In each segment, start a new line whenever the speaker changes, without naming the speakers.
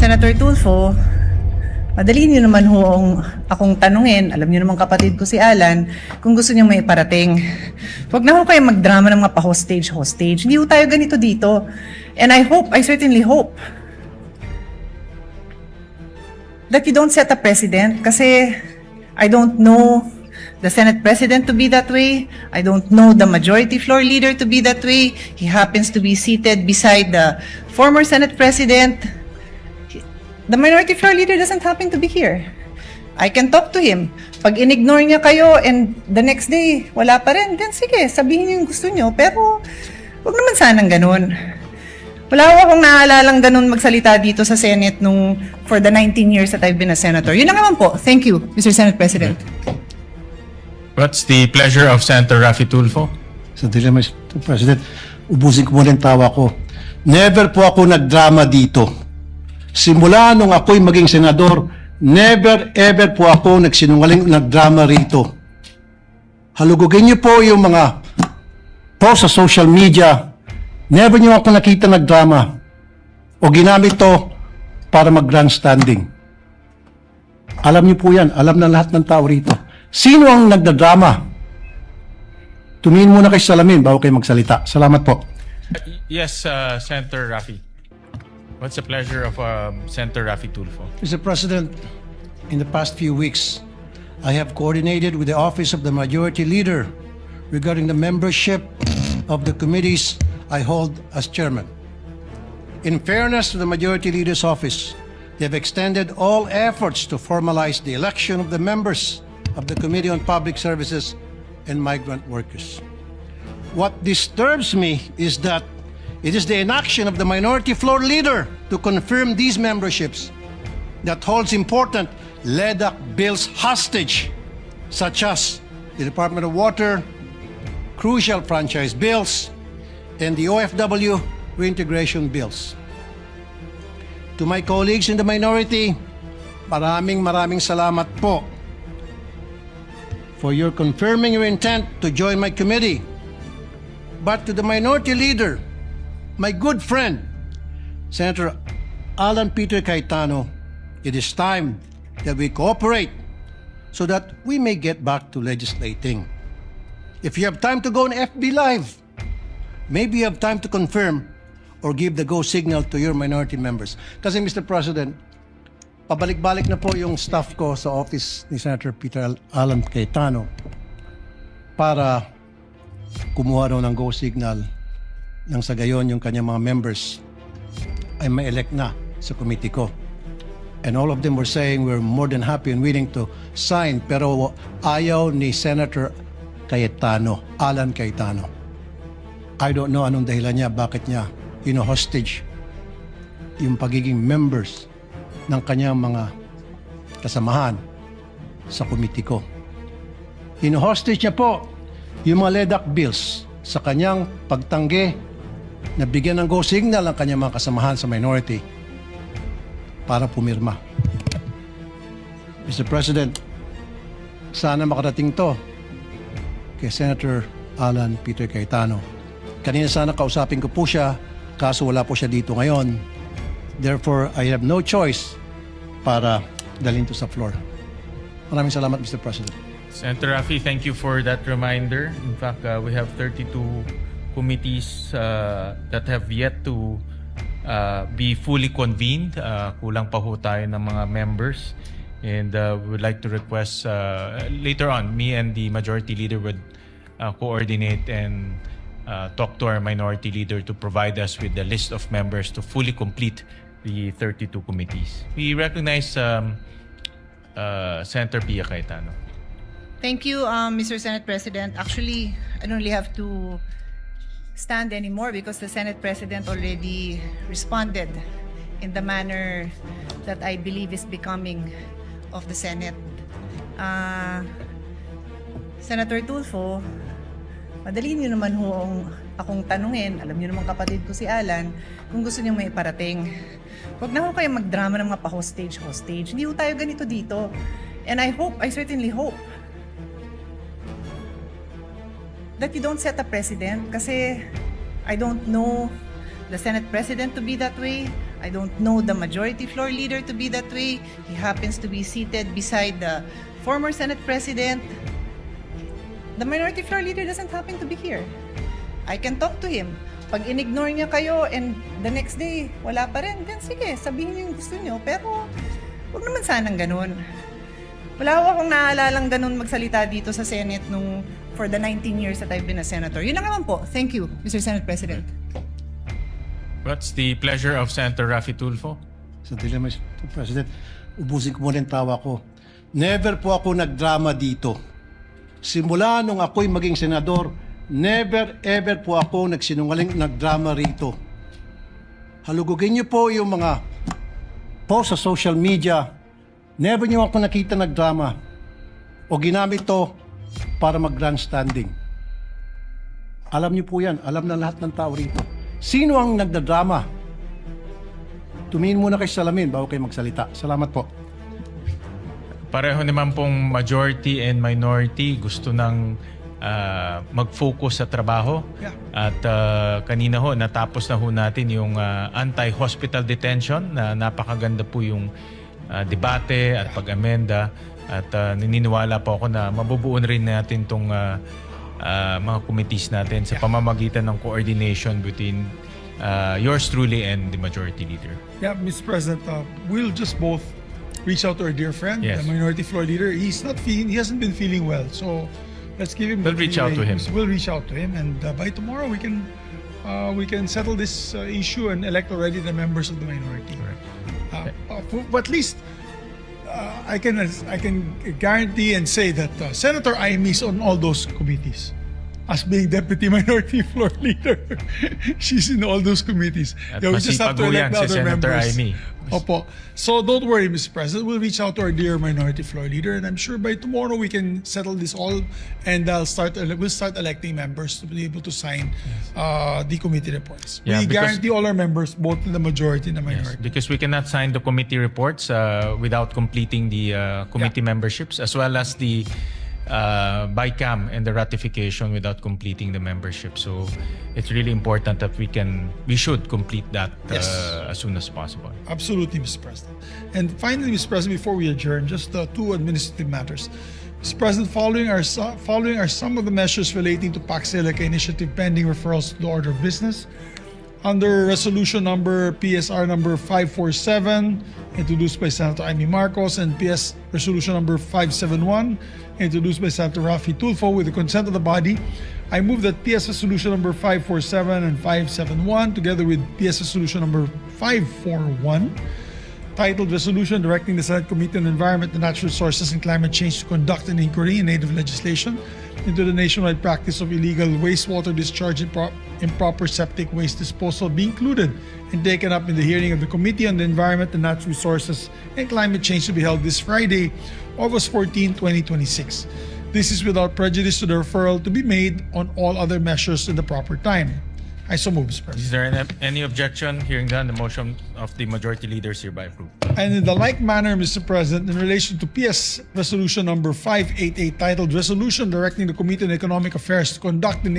Senator Tulfo, madali niyo naman akong tanungin, alam niyo naman kapatid ko si Alan, kung gusto niyong may parating. Huwag na ho kayo magdrama ng mga pa-hostage. Hindi ho tayo ganito dito. And I certainly hope, that you don't set a precedent kasi I don't know the Senate President to be that way. I don't know the Majority Floor Leader to be that way. He happens to be seated beside the former Senate President. The Minority Floor Leader doesn't happen to be here. I can talk to him. Pag in-ignore niya kayo and the next day, wala pa rin, then sige, sabihin niyo yung gusto niyo. Pero, wag naman sanang ganun. Wala akong naalalang ganun magsalita dito sa Senate for the 19 years that I've been a senator. Yun lang naman po. Thank you, Mr. Senate President.
What's the pleasure of Senator Raffy Tulfo?
Sandali, Mr. President, ubusin ko muna yung tawa ko. Never po ako nagdrama dito. Simula nung ako'y maging senador, never ever po ako nagdrama rito. Halugugin niyo po yung mga post sa social media. Never niyo ako nakita nagdrama o ginamit to para mag-grandstanding. Alam niyo po yan. Alam na lahat ng tao rito. Sino ang nagdadrama? Tumingin muna kayo sa salamin bago kayo magsalita. Salamat po.
Yes, Senator Raffy. What's the pleasure of Senator Raffy Tulfo?
Mr. President, in the past few weeks, I have coordinated with the Office of the Majority Leader regarding the membership of the committees I hold as chairman. In fairness to the Majority Leader's office, they have extended all efforts to formalize the election of the members of the Committee on Public Services and Migrant Workers. What disturbs me is that it is the inaction of the Minority Floor Leader to confirm these memberships that holds important LEDAC bills hostage, such as the Department of Water, crucial franchise bills, and the OFW reintegration bills. To my colleagues in the minority, maraming salamat po for your confirming your intent to join my committee. But to the minority leader, my good friend, Senator Alan Peter Cayetano, it is time that we cooperate so that we may get back to legislating. If you have time to go on FB Live, maybe you have time to confirm or give the go signal to your minority members. Kasi Mr. President, pabalik-balik na po yung staff ko sa office ni Senator Peter Alan Cayetano para kumuha raw ng go signal nang sa gayon yung kanyang mga members ay ma-elect na sa committee ko. And all of them were saying we're more than happy and willing to sign, pero ayaw ni Senator Cayetano, Alan Cayetano. I don't know anong dahilan niya, bakit niya hostage yung pagiging members ng kanyang mga kasamahan sa committee ko. Hostage niya po yung mga LEDAC bills sa kanyang pagtanggi na bigyan ng go signal ang kanyang mga kasamahan sa minority para pumirma. Mr. President, sana makarating to kay Senator Alan Peter Cayetano. Kanina sana kausapin ko po siya, kaso wala po siya dito ngayon. Therefore, I have no choice para dalhin to sa floor. Maraming salamat, Mr. President.
Senator Raffy, thank you for that reminder. In fact, we have 32 committees that have yet to be fully convened. Kulang pa ho tayo ng mga members. And we would like to request later on, me and the Majority Leader would coordinate and talk to our Minority Leader to provide us with the list of members to fully complete the 32 committees. We recognize Senator Pia Cayetano.
Thank you, Mr. Senate President. Actually, I don't really have to stand anymore because the Senate President already responded in the manner that I believe is becoming of the Senate. Senator Tulfo, madali niyo naman akong tanungin, alam niyo naman kapatid ko si Alan, kung gusto niyo may parating. Huwag na ho kayo magdrama ng mga pa-hostage. Hindi ho tayo ganito dito. And I certainly hope, that you don't set a precedent kasi I don't know the Senate President to be that way. I don't know the majority floor leader to be that way. He happens to be seated beside the former Senate President. The minority floor leader doesn't happen to be here. I can talk to him. Pag in-ignore niya kayo and the next day, wala pa rin, then sige, sabihin niyo yung gusto niyo. Pero, huwag naman sanang ganun. Wala akong naalalang ganun magsalita dito sa Senate for the 19 years that I've been a senator. Yun lang naman po. Thank you, Mr. Senate President.
What's the pleasure of Senator Raffy Tulfo?
Sa Mr. President, ubusin ko muna yung tawa ko. Never po ako nagdrama dito. Simula nung ako'y maging senador, never ever po ako nagdrama rito. Halugugin niyo po yung mga post sa social media. Never niyo ako nakita nagdrama o ginamit to para mag-grandstanding. Alam niyo po yan. Alam na lahat ng tao rito. Sino ang nagdadrama? Tumingin muna kayo sa salamin bago kayo magsalita. Salamat po.
Pareho naman pong majority and minority gusto ng mag-focus sa trabaho.
Yeah.
At kanina ho, natapos na ho natin yung anti-hospital detention na napakaganda po yung debate at pag-amenda. At naniniwala po ako na mabubuon rin natin itong mga committees natin sa pamamagitan ng coordination between yours truly and the majority leader.
Yeah, Mr. President, we'll just both reach out to our dear friend,
Yes.
the minority floor leader. He hasn't been feeling well, so let's give him.
We'll reach out to him.
We'll reach out to him, and by tomorrow we can settle this issue and elect already the members of the minority. But at least I can guarantee and say that Senator Amy is on all those committees. As being deputy minority floor leader, she's in all those committees.
At
Yeah, we just have to
masipag
elect
yan
the
si
other
Senator
members.
Amy.
Opo. So don't worry, Mr. President. We'll reach out to our dear minority floor leader, and I'm sure by tomorrow we can settle this all, and we'll start electing members to be able to sign the committee reports.
Yeah,
We
because-
guarantee all our members, both in the majority and the
Yes,
minority.
because we cannot sign the committee reports without completing the committee memberships, as well as the BICAM and the ratification without completing the membership. So it's really important that we should complete that
Yes.
as soon as possible.
Absolutely, Mr. President. And finally, Mr. President, before we adjourn, just two administrative matters. Mr. President, following are some of the measures relating to PAC-SELECA initiative pending referrals to the order of business. Under resolution number PSR number 547, introduced by Senator Amy Marcos, and PS resolution number 571, introduced by Senator Raffy Tulfo, with the consent of the body, I move that PS resolution number 547 and 571, together with PS resolution number 541, titled Resolution Directing the Senate Committee on Environment, Natural Resources, and Climate Change to conduct an inquiry in native legislation into the nationwide practice of illegal wastewater discharge and improper septic waste disposal, be included and taken up in the hearing of the Committee on the Environment and Natural Resources and Climate Change to be held this Friday, August 14, 2026. This is without prejudice to the referral to be made on all other measures in the proper time. I so move, Mr. President.
Is there any objection? Hearing done, the motion of the majority leader is hereby approved.
And in the like manner, Mr. President, in relation to PS Resolution number 588, titled Resolution Directing the Committee on Economic Affairs to conduct an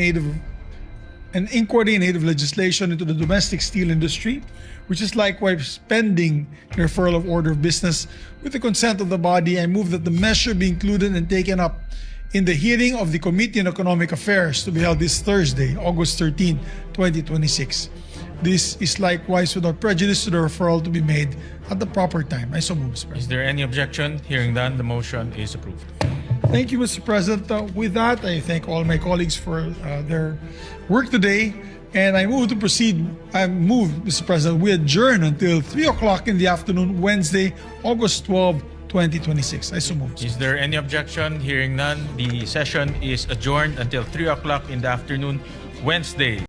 inquiry in native legislation into the domestic steel industry, which is likewise pending referral of order of business. With the consent of the body, I move that the measure be included and taken up in the hearing of the Committee on Economic Affairs to be held this Thursday, August 13, 2026. This is likewise without prejudice to the referral to be made at the proper time. I so move, Mr. President.
Is there any objection? Hearing done, the motion is approved.
Thank you, Mr. President. With that, I thank all my colleagues for their work today. And I move to proceed. I move, Mr. President, we adjourn until 3 o'clock in the afternoon, Wednesday, August 12, 2026. I so move.
Is there any objection? Hearing none, the session is adjourned until 3 o'clock in the afternoon, Wednesday,